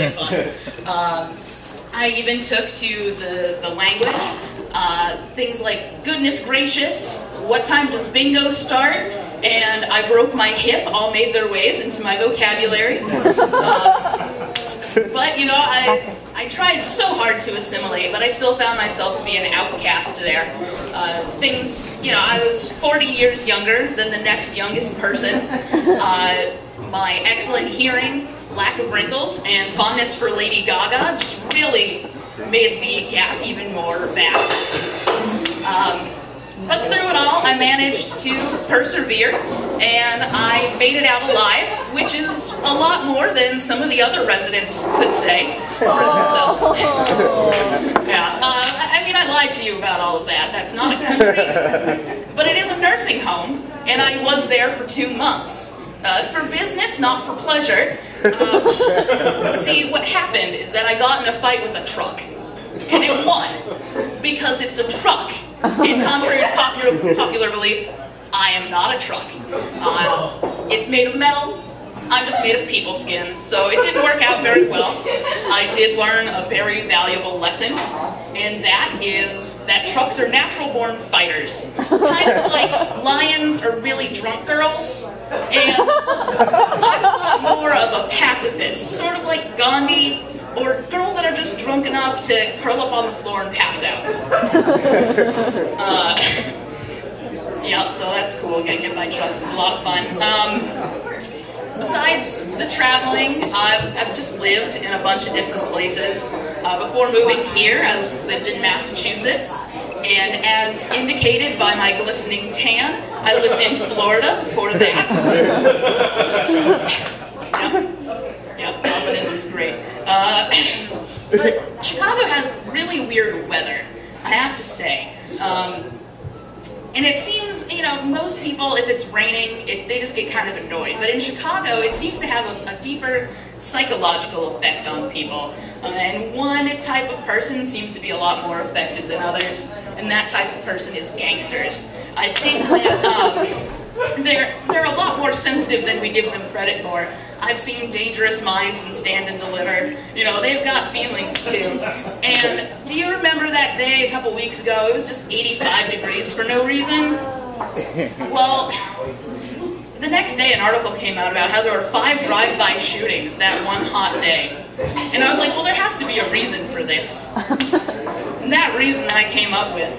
really fun. I even took to the language, things like goodness gracious, what time does bingo start, and I broke my hip all made their ways into my vocabulary. But, you know, I tried so hard to assimilate, but I still found myself to be an outcast there. I was 40 years younger than the next youngest person. My excellent hearing, lack of wrinkles, and fondness for Lady Gaga just really made the gap even more vast. But through it all, I managed to persevere, and I made it out alive, which is a lot more than some of the other residents could say for themselves. Yeah, I mean, I lied to you about all of that. That's not a country, but it is a nursing home, and I was there for 2 months. For business, not for pleasure. See, what happened is that I got in a fight with a truck, and it won, because it's a truck. And contrary to popular belief, I am not a truck. It's made of metal. I'm just made of people skin, so it didn't work out very well. I did learn a very valuable lesson, and that is that trucks are natural-born fighters. Kind of like lions are really drunk girls, and I'm a lot more of a pacifist, sort of like Gandhi, or girls that are just drunk enough to curl up on the floor and pass out. Yeah, so that's cool. Getting hit by trucks is a lot of fun. Besides the traveling, I've just lived in a bunch of different places. Before moving here, I lived in Massachusetts, and as indicated by my glistening tan, I lived in Florida before that. Yep, albinism's great. But Chicago has really weird weather, I have to say. And it seems, you know, most people, if it's raining, they just get kind of annoyed. But in Chicago, it seems to have a deeper psychological effect on people. And one type of person seems to be a lot more affected than others, and that type of person is gangsters. I think that they're a lot more sensitive than we give them credit for. I've seen Dangerous Minds and Stand and Deliver. You know, they've got feelings too. And do you remember that day a couple weeks ago? It was just 85 degrees for no reason. Well, the next day an article came out about how there were 5 drive-by shootings that one hot day. And I was like, well, there has to be a reason for this. And that reason that I came up with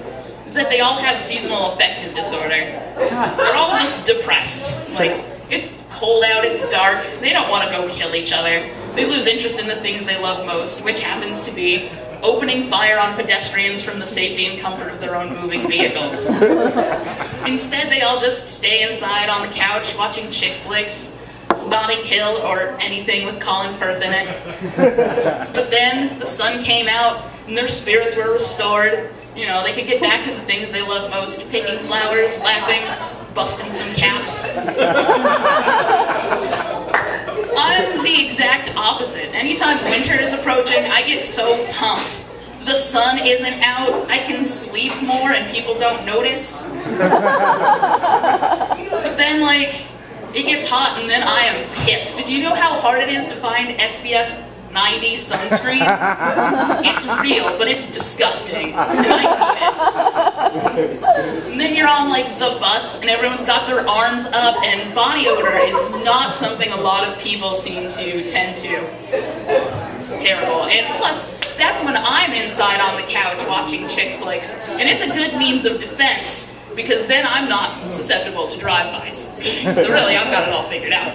is that they all have seasonal affective disorder. They're all just depressed. Like, it's cold out, it's dark, they don't want to go kill each other. They lose interest in the things they love most, which happens to be opening fire on pedestrians from the safety and comfort of their own moving vehicles. Instead, they all just stay inside on the couch watching chick flicks, Notting Hill, or anything with Colin Firth in it. But then the sun came out and their spirits were restored. You know, they could get back to the things they love most, picking flowers, laughing, busting some caps. I'm the exact opposite. Anytime winter is approaching, I get so pumped. The sun isn't out, I can sleep more and people don't notice. But then, like, it gets hot and then I am pissed. Do you know how hard it is to find SPF 90 sunscreen? It's real, but it's disgusting. And I hate it. And then you're on, like, the bus, and everyone's got their arms up, and body odor is not something a lot of people seem to tend to. It's terrible. And plus, that's when I'm inside on the couch watching chick flicks, and it's a good means of defense, because then I'm not susceptible to drive-bys. So really, I've got it all figured out.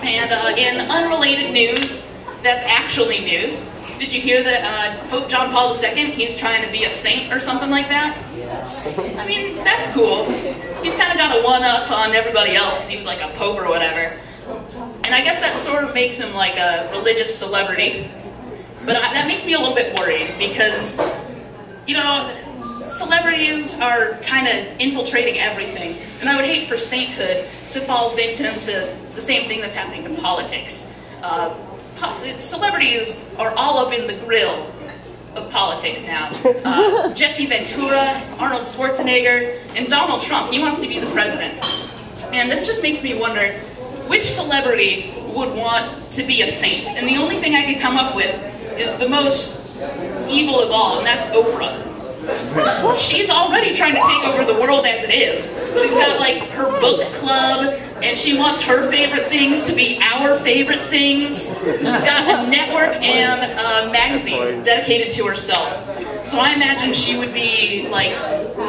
And in unrelated news, that's actually news. Did you hear that Pope John Paul II, he's trying to be a saint or something like that? I mean, that's cool. He's kind of got a one-up on everybody else because he was like a pope or whatever. And I guess that sort of makes him like a religious celebrity. But that makes me a little bit worried because, you know, celebrities are kind of infiltrating everything. And I would hate for sainthood to fall victim to the same thing that's happening to politics. Celebrities are all up in the grill of politics now. Jesse Ventura, Arnold Schwarzenegger, and Donald Trump. He wants to be the president. And this just makes me wonder, which celebrity would want to be a saint? And the only thing I could come up with is the most evil of all, and that's Oprah. She's already trying to take over the world as it is. She's got like her book club, and she wants her favorite things to be our favorite things. She's got a network and a magazine dedicated to herself. So I imagine she would be like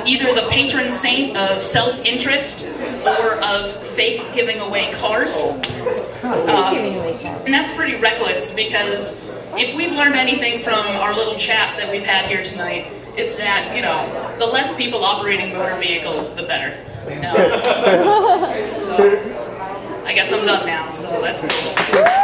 either the patron saint of self-interest or of fake giving away cars. And that's pretty reckless, because if we've learned anything from our little chat that we've had here tonight, it's that, you know, the less people operating motor vehicles, the better. So, I guess I'm done now, so that's cool.